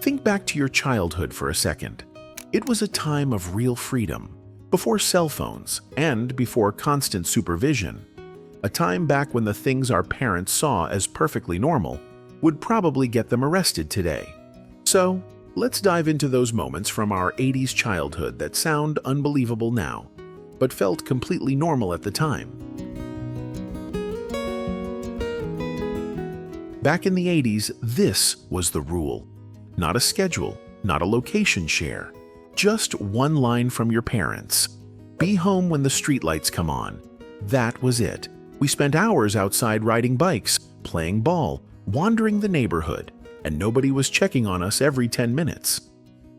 Think back to your childhood for a second. It was a time of real freedom, before cell phones and before constant supervision. A time back when the things our parents saw as perfectly normal would probably get them arrested today. So, let's dive into those moments from our 80s childhood that sound unbelievable now, but felt completely normal at the time. Back in the 80s, this was the rule. Not a schedule, not a location share, just one line from your parents. Be home when the streetlights come on. That was it. We spent hours outside riding bikes, playing ball, wandering the neighborhood, and nobody was checking on us every 10 minutes.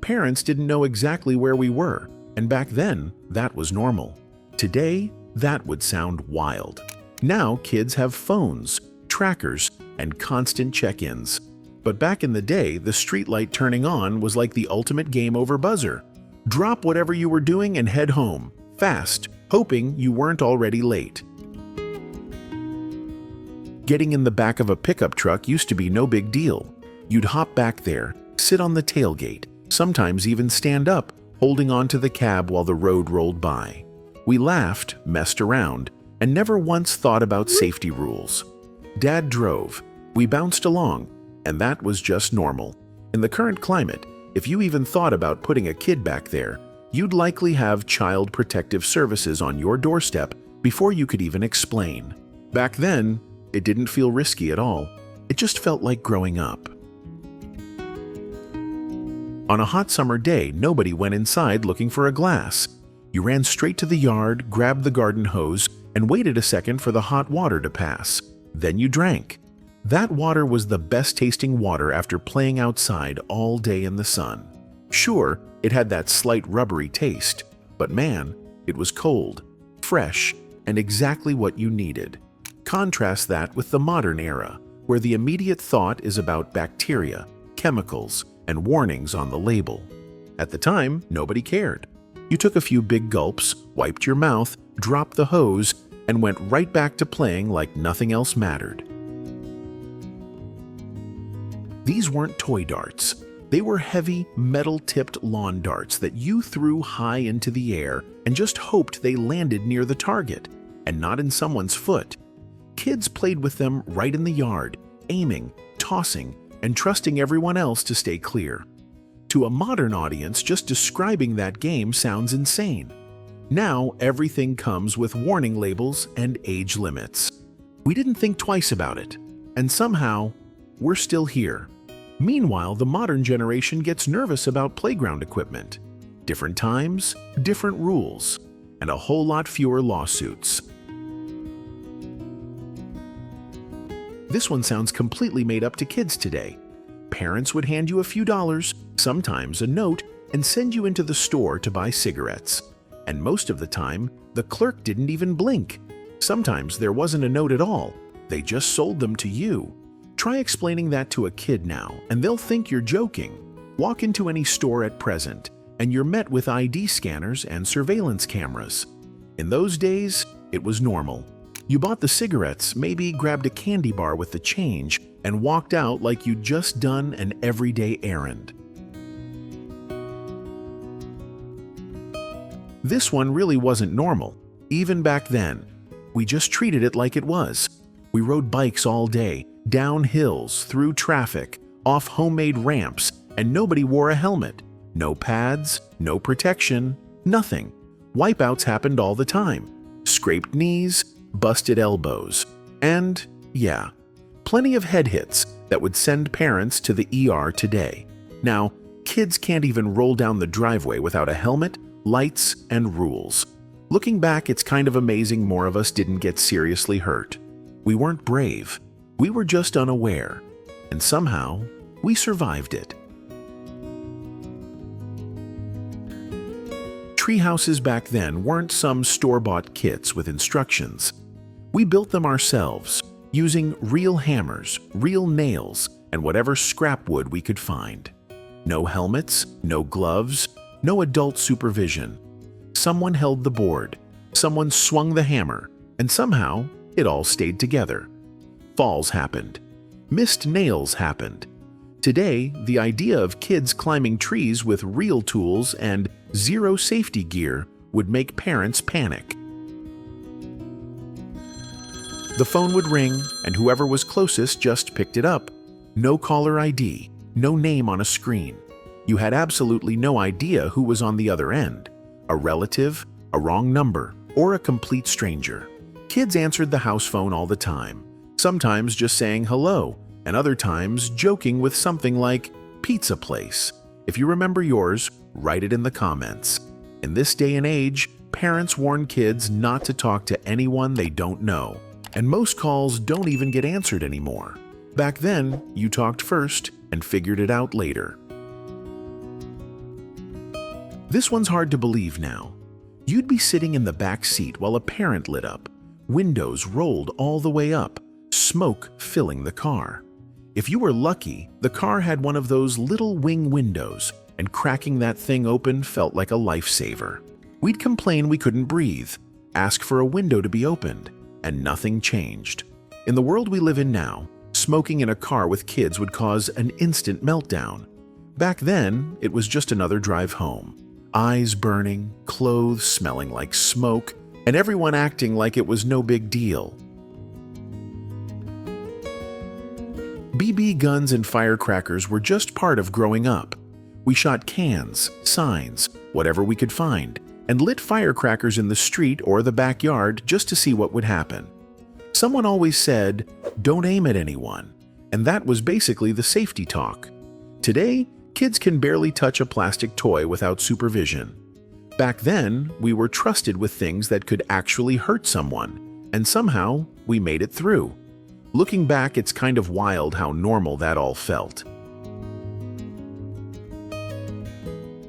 Parents didn't know exactly where we were, and back then, that was normal. Today, that would sound wild. Now kids have phones, trackers, and constant check-ins. But back in the day, the streetlight turning on was like the ultimate game over buzzer. Drop whatever you were doing and head home, fast, hoping you weren't already late. Getting in the back of a pickup truck used to be no big deal. You'd hop back there, sit on the tailgate, sometimes even stand up, holding on to the cab while the road rolled by. We laughed, messed around, and never once thought about safety rules. Dad drove, we bounced along, and that was just normal. In the current climate, if you even thought about putting a kid back there, you'd likely have Child Protective Services on your doorstep before you could even explain. Back then, it didn't feel risky at all. It just felt like growing up. On a hot summer day, nobody went inside looking for a glass. You ran straight to the yard, grabbed the garden hose, and waited a second for the hot water to pass. Then you drank. That water was the best tasting water after playing outside all day in the sun. Sure, it had that slight rubbery taste, but man, it was cold, fresh, and exactly what you needed. Contrast that with the modern era, where the immediate thought is about bacteria, chemicals, and warnings on the label. At the time, nobody cared. You took a few big gulps, wiped your mouth, dropped the hose, and went right back to playing like nothing else mattered. These weren't toy darts. They were heavy, metal-tipped lawn darts that you threw high into the air and just hoped they landed near the target, and not in someone's foot. Kids played with them right in the yard, aiming, tossing, and trusting everyone else to stay clear. To a modern audience, just describing that game sounds insane. Now, everything comes with warning labels and age limits. We didn't think twice about it, and somehow, we're still here. Meanwhile, the modern generation gets nervous about playground equipment. Different times, different rules, and a whole lot fewer lawsuits. This one sounds completely made up to kids today. Parents would hand you a few dollars, sometimes a note, and send you into the store to buy cigarettes. And most of the time, the clerk didn't even blink. Sometimes there wasn't a note at all. They just sold them to you. Try explaining that to a kid now, and they'll think you're joking. Walk into any store at present, and you're met with ID scanners and surveillance cameras. In those days, it was normal. You bought the cigarettes, maybe grabbed a candy bar with the change, and walked out like you'd just done an everyday errand. This one really wasn't normal, even back then. We just treated it like it was. We rode bikes all day, down hills, through traffic, off homemade ramps, and nobody wore a helmet. No pads, no protection, nothing. Wipeouts happened all the time. Scraped knees, busted elbows, and, yeah, plenty of head hits that would send parents to the ER today. Now, kids can't even roll down the driveway without a helmet, lights, and rules. Looking back, it's kind of amazing more of us didn't get seriously hurt. We weren't brave. We were just unaware. And somehow, we survived it. Treehouses back then weren't some store-bought kits with instructions. We built them ourselves, using real hammers, real nails, and whatever scrap wood we could find. No helmets, no gloves, no adult supervision. Someone held the board, someone swung the hammer, and somehow it all stayed together. Falls happened. Missed nails happened. Today, the idea of kids climbing trees with real tools and zero safety gear would make parents panic. The phone would ring, and whoever was closest just picked it up. No caller ID, no name on a screen. You had absolutely no idea who was on the other end. A relative, a wrong number, or a complete stranger. Kids answered the house phone all the time, sometimes just saying hello, and other times joking with something like pizza place. If you remember yours, write it in the comments. In this day and age, parents warn kids not to talk to anyone they don't know, and most calls don't even get answered anymore. Back then, you talked first and figured it out later. This one's hard to believe now. You'd be sitting in the back seat while a parent lit up, windows rolled all the way up, smoke filling the car. If you were lucky, the car had one of those little wing windows, and cracking that thing open felt like a lifesaver. We'd complain we couldn't breathe, ask for a window to be opened, and nothing changed. In the world we live in now, smoking in a car with kids would cause an instant meltdown. Back then, it was just another drive home. Eyes burning, clothes smelling like smoke, and everyone acting like it was no big deal. BB guns and firecrackers were just part of growing up. We shot cans, signs, whatever we could find, and lit firecrackers in the street or the backyard just to see what would happen. Someone always said, "Don't aim at anyone," and that was basically the safety talk. Today, kids can barely touch a plastic toy without supervision. Back then, we were trusted with things that could actually hurt someone, and somehow we made it through. Looking back, it's kind of wild how normal that all felt.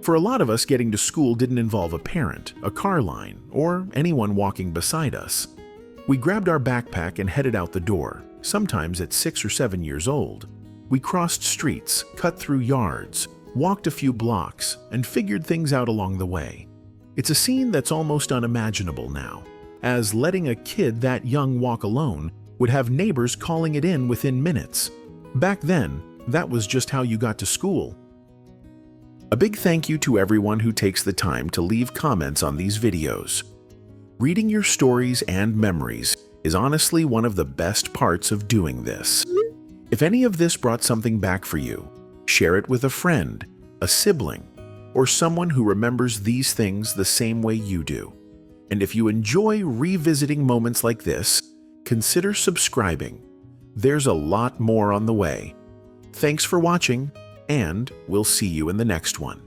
For a lot of us, getting to school didn't involve a parent, a car line, or anyone walking beside us. We grabbed our backpack and headed out the door, sometimes at 6 or 7 years old. We crossed streets, cut through yards, walked a few blocks, and figured things out along the way. It's a scene that's almost unimaginable now, as letting a kid that young walk alone would have neighbors calling it in within minutes. Back then, that was just how you got to school. A big thank you to everyone who takes the time to leave comments on these videos. Reading your stories and memories is honestly one of the best parts of doing this. If any of this brought something back for you, share it with a friend, a sibling, or someone who remembers these things the same way you do. And if you enjoy revisiting moments like this, consider subscribing. There's a lot more on the way. Thanks for watching, and we'll see you in the next one.